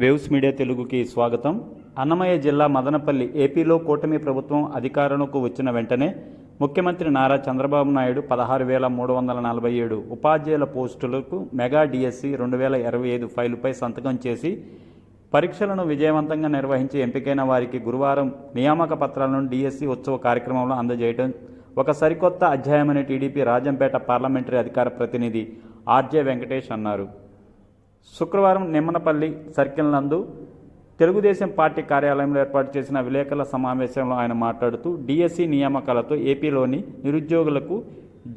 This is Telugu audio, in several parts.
వేవ్స్ మీడియా తెలుగుకి స్వాగతం. అన్నమయ్య జిల్లా మదనపల్లి ఏపీలో కూటమి ప్రభుత్వం అధికారంలోకి వచ్చిన వెంటనే ముఖ్యమంత్రి నారా చంద్రబాబు నాయుడు 16,347 ఉపాధ్యాయుల పోస్టులకు మెగా డిఎస్సి 2025 ఫైలుపై సంతకం చేసి పరీక్షలను విజయవంతంగా నిర్వహించి ఎంపికైన వారికి గురువారం నియామక పత్రాలను డిఎస్సి ఉత్సవ కార్యక్రమంలో అందజేయడం ఒక సరికొత్త అధ్యాయమని టీడీపీ రాజంపేట పార్లమెంటరీ అధికార ప్రతినిధి ఆర్జే వెంకటేష్ అన్నారు. శుక్రవారం నిమ్మనపల్లి సర్కిల్ నందు తెలుగుదేశం పార్టీ కార్యాలయంలో ఏర్పాటు చేసిన విలేకరుల సమావేశంలో ఆయన మాట్లాడుతూ డిఎస్సి నియామకాలతో ఏపీలోని నిరుద్యోగులకు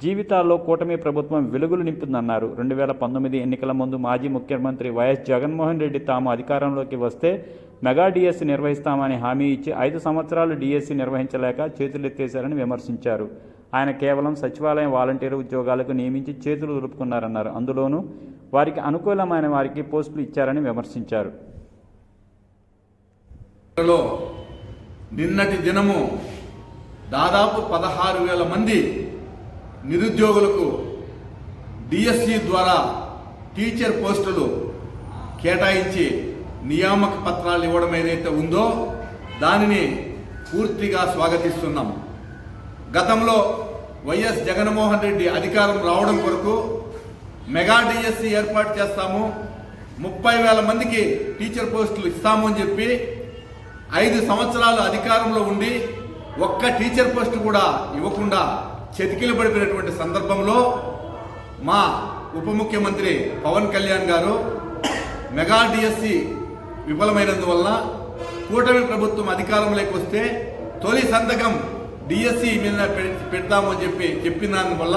జీవితాల్లో కూటమి ప్రభుత్వం వెలుగులు నింపుతుందన్నారు. 2019 ఎన్నికల ముందు మాజీ ముఖ్యమంత్రి వైఎస్ జగన్మోహన్ రెడ్డి తాము అధికారంలోకి వస్తే మెగా డిఎస్సి నిర్వహిస్తామని హామీ ఇచ్చి 5 సంవత్సరాలు డిఎస్సి నిర్వహించలేక చేతులెత్తేశారని విమర్శించారు. ఆయన కేవలం సచివాలయం వాలంటీర్ ఉద్యోగాలకు నియమించి చేతులు దులుపుకున్నారన్నారు. అందులోనూ వారికి అనుకూలమైన వారికి పోస్టులు ఇచ్చారని విమర్శించారు. నిన్నటి దినము దాదాపు 16,000 మంది నిరుద్యోగులకు డిఎస్సి ద్వారా టీచర్ పోస్టులు కేటాయించి నియామక పత్రాలు ఇవ్వడం ఏదైతే ఉందో దానిని పూర్తిగా స్వాగతిస్తున్నాం. గతంలో వైఎస్ జగన్మోహన్ రెడ్డి అధికారం రావడం కొరకు మెగా డిఎస్సి ఏర్పాటు చేస్తాము, 30,000 మందికి టీచర్ పోస్టులు ఇస్తాము అని చెప్పి 5 సంవత్సరాలు అధికారంలో ఉండి ఒక్క టీచర్ పోస్టు కూడా ఇవ్వకుండా చతికిలు పడిపోయినటువంటి సందర్భంలో మా ఉప ముఖ్యమంత్రి పవన్ కళ్యాణ్ గారు మెగా డిఎస్సి విఫలమైనందువలన కూటమి ప్రభుత్వం అధికారంలోకి వస్తే తొలి సంతకం డిఎస్సి మీద పెడతాము అని చెప్పినందువల్ల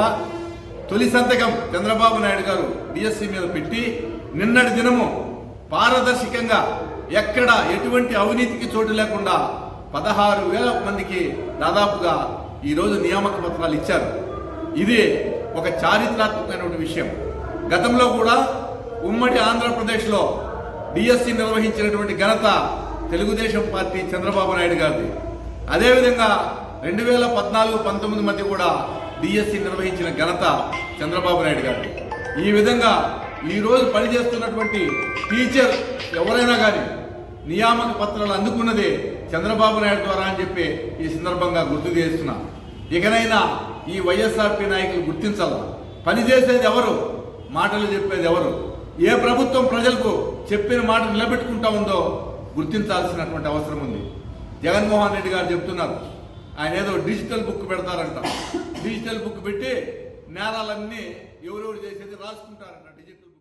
తొలి సంతకం చంద్రబాబు నాయుడు గారు డిఎస్సి మీద పెట్టి నిన్నటి దినము పారదర్శకంగా ఎక్కడ ఎటువంటి అవినీతికి చోటు లేకుండా 16,000 మందికి దాదాపుగా ఈరోజు నియామక పత్రాలు ఇచ్చారు. ఇది ఒక చారిత్రాత్మకమైన విషయం. గతంలో కూడా ఉమ్మడి ఆంధ్రప్రదేశ్లో డిఎస్సి నిర్వహించినటువంటి ఘనత తెలుగుదేశం పార్టీ చంద్రబాబు నాయుడు గారిది. అదేవిధంగా 2014-19 మధ్య కూడా డిఎస్సి నిర్వహించిన ఘనత చంద్రబాబు నాయుడు గారిది. ఈ విధంగా ఈరోజు పనిచేస్తున్నటువంటి టీచర్ ఎవరైనా కానీ నియామక పత్రాలు అందుకున్నదే చంద్రబాబు నాయుడు ద్వారా అని చెప్పి ఈ సందర్భంగా గుర్తు చేస్తున్నా. ఇకనైనా ఈ వైఎస్ఆర్పీ నాయకులు గుర్తించాలా, పనిచేసేది ఎవరు, మాటలు చెప్పేది ఎవరు, ఏ ప్రభుత్వం ప్రజలకు చెప్పిన మాట నిలబెట్టుకుంటా ఉందో గుర్తించాల్సినటువంటి అవసరం ఉంది. జగన్మోహన్ రెడ్డి గారు చెప్తున్నారు ఆయన ఏదో డిజిటల్ బుక్ పెడతారంట. డిజిటల్ బుక్ పెట్టి నేరాలన్నీ ఎవరెవరు చేసేది రాసుకుంటారంట డిజిటల్